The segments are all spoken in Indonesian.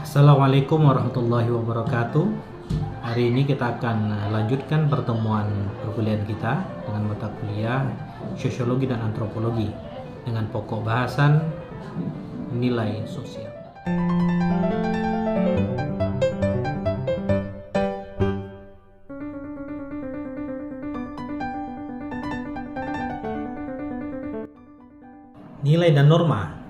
Assalamualaikum warahmatullahi wabarakatuh. Hari ini kita akan lanjutkan pertemuan perkuliahan kita dengan mata kuliah Sosiologi dan Antropologi dengan pokok bahasan nilai sosial. Nilai dan norma.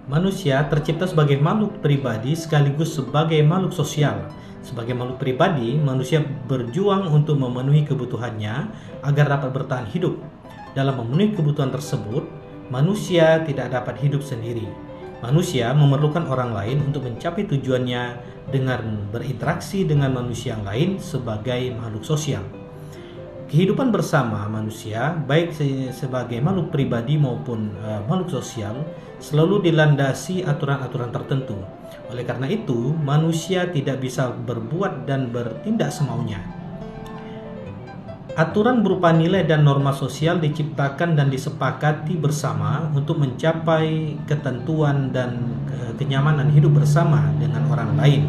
Manusia tercipta sebagai makhluk pribadi sekaligus sebagai makhluk sosial. Sebagai makhluk pribadi, manusia berjuang untuk memenuhi kebutuhannya agar dapat bertahan hidup. Dalam memenuhi kebutuhan tersebut, manusia tidak dapat hidup sendiri. Manusia memerlukan orang lain untuk mencapai tujuannya dengan berinteraksi dengan manusia yang lain sebagai makhluk sosial. Kehidupan bersama manusia, baik sebagai makhluk pribadi maupun makhluk sosial, selalu dilandasi aturan-aturan tertentu. Oleh karena itu, manusia tidak bisa berbuat dan bertindak semaunya. Aturan berupa nilai dan norma sosial diciptakan dan disepakati bersama untuk mencapai ketentuan dan kenyamanan hidup bersama dengan orang lain.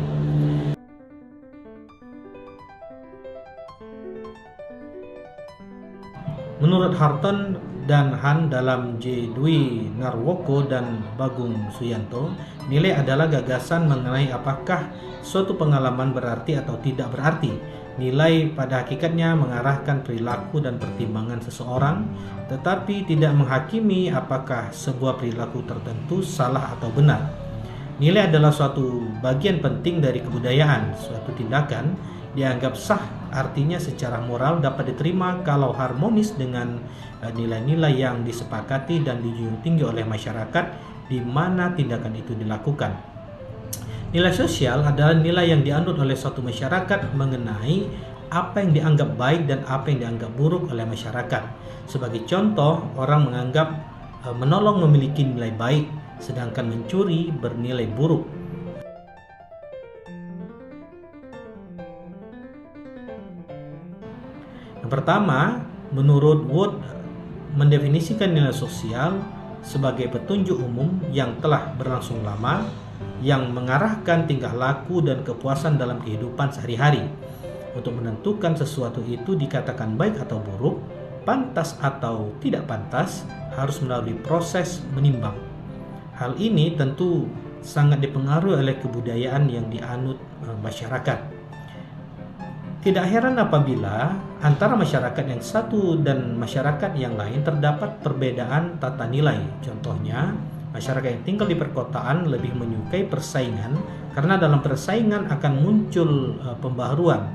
Menurut Harton dan Han dalam J. Dwi Narwoko dan Bagong Suyanto, nilai adalah gagasan mengenai apakah suatu pengalaman berarti atau tidak berarti. Nilai pada hakikatnya mengarahkan perilaku dan pertimbangan seseorang, tetapi tidak menghakimi apakah sebuah perilaku tertentu salah atau benar. Nilai adalah suatu bagian penting dari kebudayaan. Suatu tindakan dianggap sah, artinya secara moral dapat diterima kalau harmonis dengan nilai-nilai yang disepakati dan dijunjung tinggi oleh masyarakat di mana tindakan itu dilakukan. Nilai sosial adalah nilai yang dianut oleh suatu masyarakat mengenai apa yang dianggap baik dan apa yang dianggap buruk oleh masyarakat. Sebagai contoh, orang menganggap menolong memiliki nilai baik, sedangkan mencuri bernilai buruk. Yang pertama, menurut Wood, mendefinisikan nilai sosial sebagai petunjuk umum yang telah berlangsung lama, yang mengarahkan tingkah laku dan kepuasan dalam kehidupan sehari-hari. Untuk menentukan sesuatu itu dikatakan baik atau buruk, pantas atau tidak pantas, harus melalui proses menimbang. Hal ini tentu sangat dipengaruhi oleh kebudayaan yang dianut masyarakat. Tidak heran apabila antara masyarakat yang satu dan masyarakat yang lain terdapat perbedaan tata nilai. Contohnya, masyarakat yang tinggal di perkotaan lebih menyukai persaingan karena dalam persaingan akan muncul pembaharuan.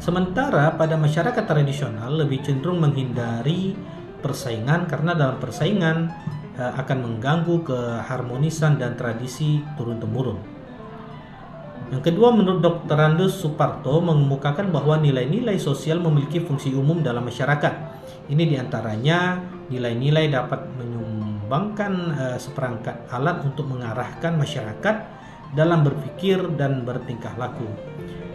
Sementara pada masyarakat tradisional lebih cenderung menghindari persaingan karena dalam persaingan akan mengganggu keharmonisan dan tradisi turun-temurun. Yang kedua, menurut Dr. Andes Suparto mengemukakan bahwa nilai-nilai sosial memiliki fungsi umum dalam masyarakat. Ini diantaranya nilai-nilai dapat menyumbangkan seperangkat alat untuk mengarahkan masyarakat dalam berpikir dan bertingkah laku.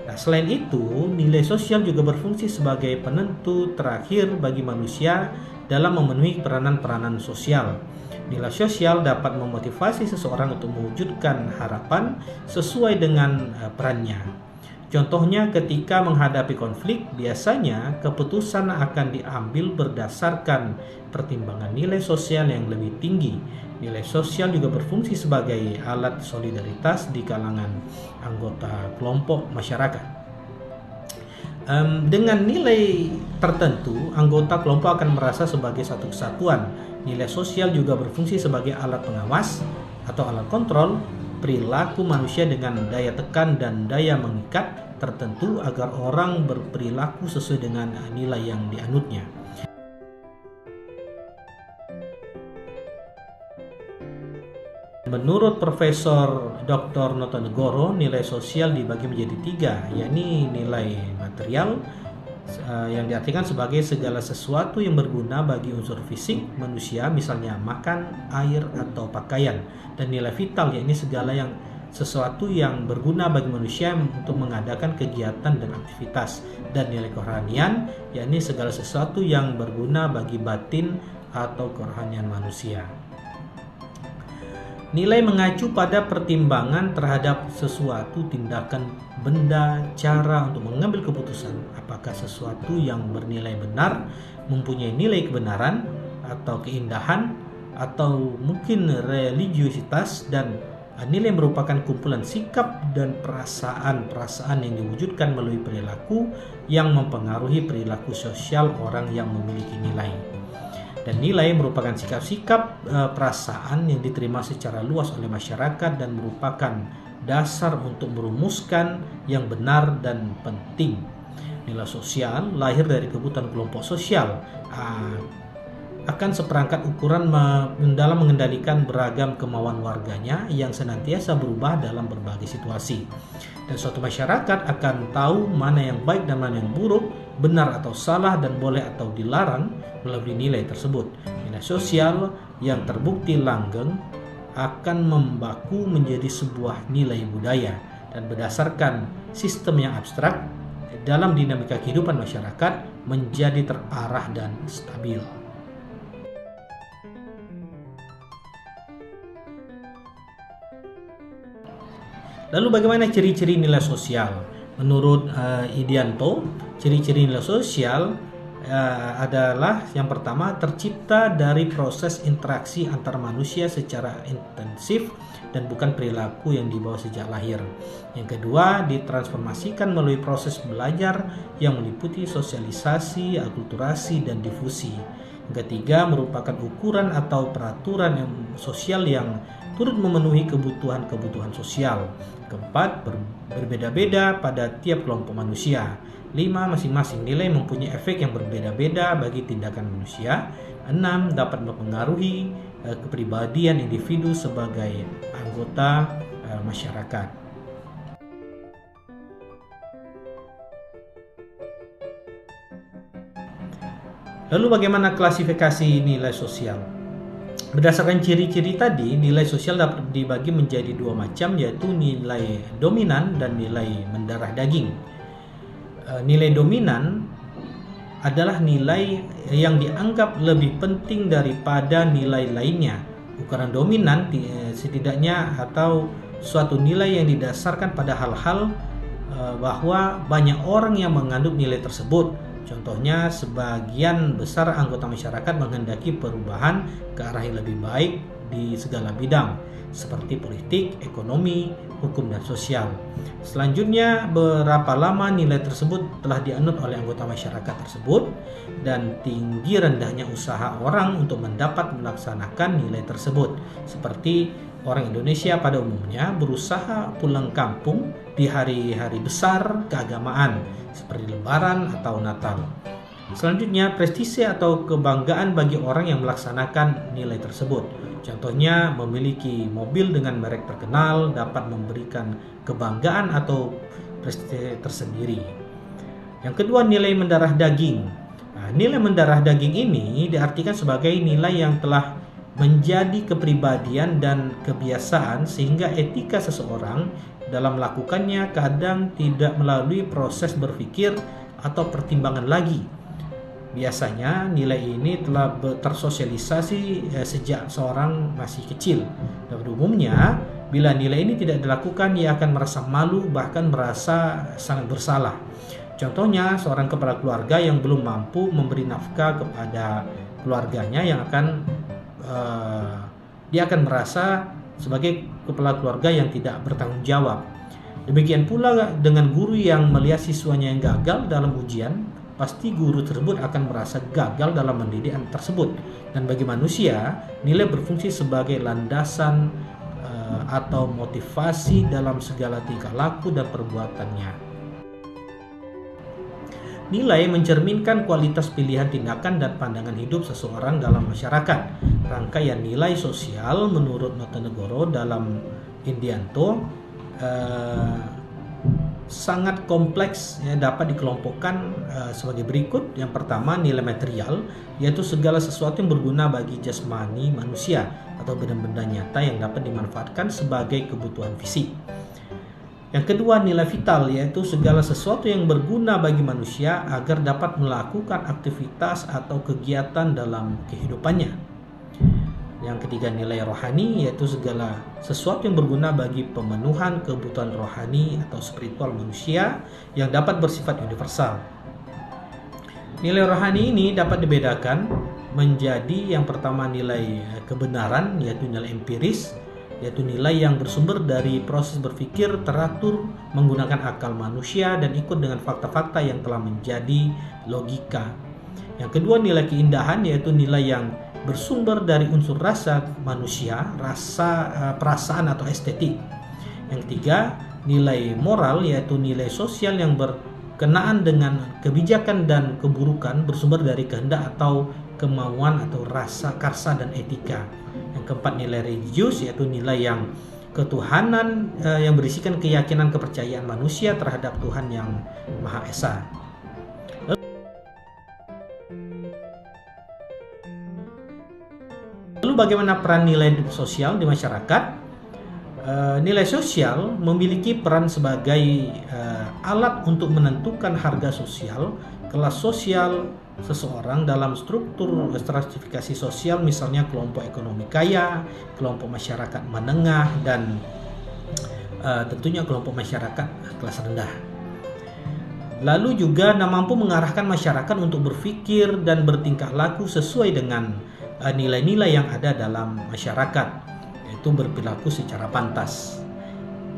Nah, selain itu, nilai sosial juga berfungsi sebagai penentu terakhir bagi manusia dalam memenuhi peranan-peranan sosial. Nilai sosial dapat memotivasi seseorang untuk mewujudkan harapan sesuai dengan perannya. Contohnya, ketika menghadapi konflik, biasanya keputusan akan diambil berdasarkan pertimbangan nilai sosial yang lebih tinggi. Nilai sosial juga berfungsi sebagai alat solidaritas di kalangan anggota kelompok masyarakat. Dengan nilai tertentu, anggota kelompok akan merasa sebagai satu kesatuan. Nilai sosial juga berfungsi sebagai alat pengawas atau alat kontrol perilaku manusia dengan daya tekan dan daya mengikat tertentu agar orang berperilaku sesuai dengan nilai yang dianutnya. Menurut Profesor Dr. Notonegoro, nilai sosial dibagi menjadi tiga, yakni nilai material yang diartikan sebagai segala sesuatu yang berguna bagi unsur fisik manusia, misalnya makan, air, atau pakaian, dan nilai vital, yakni sesuatu yang berguna bagi manusia untuk mengadakan kegiatan dan aktivitas, dan nilai kerohanian, yakni segala sesuatu yang berguna bagi batin atau kerohanian manusia. Nilai mengacu pada pertimbangan terhadap sesuatu, tindakan, benda, cara untuk mengambil keputusan. Apakah sesuatu yang bernilai benar, mempunyai nilai kebenaran atau keindahan, atau mungkin religiositas, dan nilai merupakan kumpulan sikap dan perasaan-perasaan yang diwujudkan melalui perilaku yang mempengaruhi perilaku sosial orang yang memiliki nilai. Dan nilai merupakan sikap-sikap perasaan yang diterima secara luas oleh masyarakat dan merupakan dasar untuk merumuskan yang benar dan penting. Nilai sosial lahir dari kebutuhan kelompok sosial, akan seperangkat ukuran dalam mengendalikan beragam kemauan warganya yang senantiasa berubah dalam berbagai situasi. Dan suatu masyarakat akan tahu mana yang baik dan mana yang buruk, benar atau salah, dan boleh atau dilarang melalui nilai tersebut. Nilai sosial yang terbukti langgeng akan membaku menjadi sebuah nilai budaya dan berdasarkan sistem yang abstrak dalam dinamika kehidupan masyarakat menjadi terarah dan stabil. Lalu bagaimana ciri-ciri nilai sosial? Menurut Idianto, ciri-ciri nilai sosial adalah yang pertama, tercipta dari proses interaksi antar manusia secara intensif dan bukan perilaku yang dibawa sejak lahir. Yang kedua, ditransformasikan melalui proses belajar yang meliputi sosialisasi, akulturasi, dan difusi. Yang ketiga, merupakan ukuran atau peraturan sosial yang turut memenuhi kebutuhan-kebutuhan sosial. Keempat, berbeda-beda pada tiap kelompok manusia. 5, masing-masing nilai mempunyai efek yang berbeda-beda bagi tindakan manusia. 6, dapat mempengaruhi kepribadian individu sebagai anggota masyarakat. Lalu bagaimana klasifikasi nilai sosial? Berdasarkan ciri-ciri tadi, nilai sosial dapat dibagi menjadi dua macam, yaitu nilai dominan dan nilai mendarah daging. Nilai dominan adalah nilai yang dianggap lebih penting daripada nilai lainnya. Ukuran dominan setidaknya atau suatu nilai yang didasarkan pada hal-hal bahwa banyak orang yang mengandung nilai tersebut. Contohnya, sebagian besar anggota masyarakat menghendaki perubahan ke arah yang lebih baik di segala bidang, seperti politik, ekonomi, hukum, dan sosial. Selanjutnya, berapa lama nilai tersebut telah dianut oleh anggota masyarakat tersebut, dan tinggi rendahnya usaha orang untuk melaksanakan nilai tersebut. Seperti orang Indonesia pada umumnya berusaha pulang kampung di hari-hari besar keagamaan, seperti Lebaran atau Natal. Selanjutnya, prestise atau kebanggaan bagi orang yang melaksanakan nilai tersebut. Contohnya, memiliki mobil dengan merek terkenal dapat memberikan kebanggaan atau prestise tersendiri. Yang kedua, nilai mendarah daging. Nilai mendarah daging ini diartikan sebagai nilai yang telah menjadi kepribadian dan kebiasaan sehingga etika seseorang dalam melakukannya kadang tidak melalui proses berpikir atau pertimbangan lagi. Biasanya nilai ini telah tersosialisasi sejak seorang masih kecil. Dan umumnya, bila nilai ini tidak dilakukan, ia akan merasa malu, bahkan merasa sangat bersalah. Contohnya, seorang kepala keluarga yang belum mampu memberi nafkah kepada keluarganya dia akan merasa sebagai kepala keluarga yang tidak bertanggung jawab. Demikian pula dengan guru yang melihat siswanya yang gagal dalam ujian, pasti guru tersebut akan merasa gagal dalam mendidik anak tersebut. Dan bagi manusia, nilai berfungsi sebagai landasan atau motivasi dalam segala tingkah laku dan perbuatannya. Nilai mencerminkan kualitas pilihan tindakan dan pandangan hidup seseorang dalam masyarakat. Rangkaian nilai sosial menurut Notonegoro dalam Indianto sangat kompleks, dapat dikelompokkan sebagai berikut. Yang pertama, nilai material, yaitu segala sesuatu yang berguna bagi jasmani manusia atau benda-benda nyata yang dapat dimanfaatkan sebagai kebutuhan fisik. Yang kedua, nilai vital, yaitu segala sesuatu yang berguna bagi manusia agar dapat melakukan aktivitas atau kegiatan dalam kehidupannya. Yang ketiga nilai rohani, yaitu segala sesuatu yang berguna bagi pemenuhan kebutuhan rohani atau spiritual manusia yang dapat bersifat universal. Nilai rohani ini dapat dibedakan menjadi yang pertama nilai kebenaran, yaitu nilai empiris, yaitu nilai yang bersumber dari proses berpikir teratur menggunakan akal manusia dan ikut dengan fakta-fakta yang telah menjadi logika. Yang kedua nilai keindahan, yaitu nilai yang bersumber dari unsur rasa manusia, perasaan atau estetik. Yang ketiga, nilai moral, yaitu nilai sosial yang berkenaan dengan kebijakan dan keburukan bersumber dari kehendak atau kemauan atau rasa karsa dan etika. Yang keempat, nilai religius, yaitu nilai yang ketuhanan yang berisikan keyakinan kepercayaan manusia terhadap Tuhan yang Maha Esa. Lalu bagaimana peran nilai sosial di masyarakat? Nilai sosial memiliki peran sebagai alat untuk menentukan harga sosial, kelas sosial seseorang dalam struktur stratifikasi sosial, misalnya kelompok ekonomi kaya, kelompok masyarakat menengah, dan tentunya kelompok masyarakat kelas rendah. Lalu juga mampu mengarahkan masyarakat untuk berpikir dan bertingkah laku sesuai dengan nilai-nilai yang ada dalam masyarakat, yaitu berperilaku secara pantas.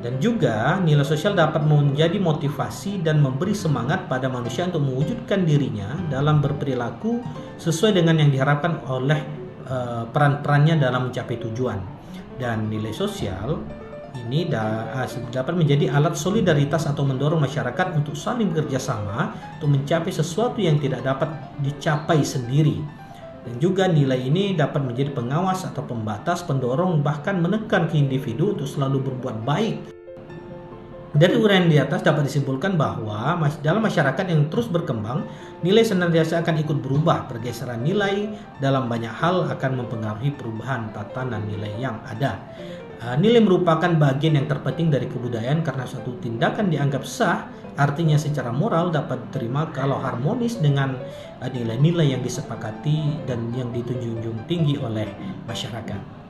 Dan juga nilai sosial dapat menjadi motivasi dan memberi semangat pada manusia untuk mewujudkan dirinya dalam berperilaku sesuai dengan yang diharapkan oleh peran-perannya dalam mencapai tujuan. Dan nilai sosial ini dapat menjadi alat solidaritas atau mendorong masyarakat untuk saling bekerja sama untuk mencapai sesuatu yang tidak dapat dicapai sendiri. Dan juga nilai ini dapat menjadi pengawas atau pembatas, pendorong, bahkan menekan ke individu untuk selalu berbuat baik. Dari uraian di atas dapat disimpulkan bahwa dalam masyarakat yang terus berkembang, nilai senantiasa akan ikut berubah. Pergeseran nilai dalam banyak hal akan mempengaruhi perubahan tatanan nilai yang ada. Nilai merupakan bagian yang terpenting dari kebudayaan karena suatu tindakan dianggap sah, artinya secara moral dapat diterima kalau harmonis dengan nilai-nilai yang disepakati dan yang dijunjung tinggi oleh masyarakat.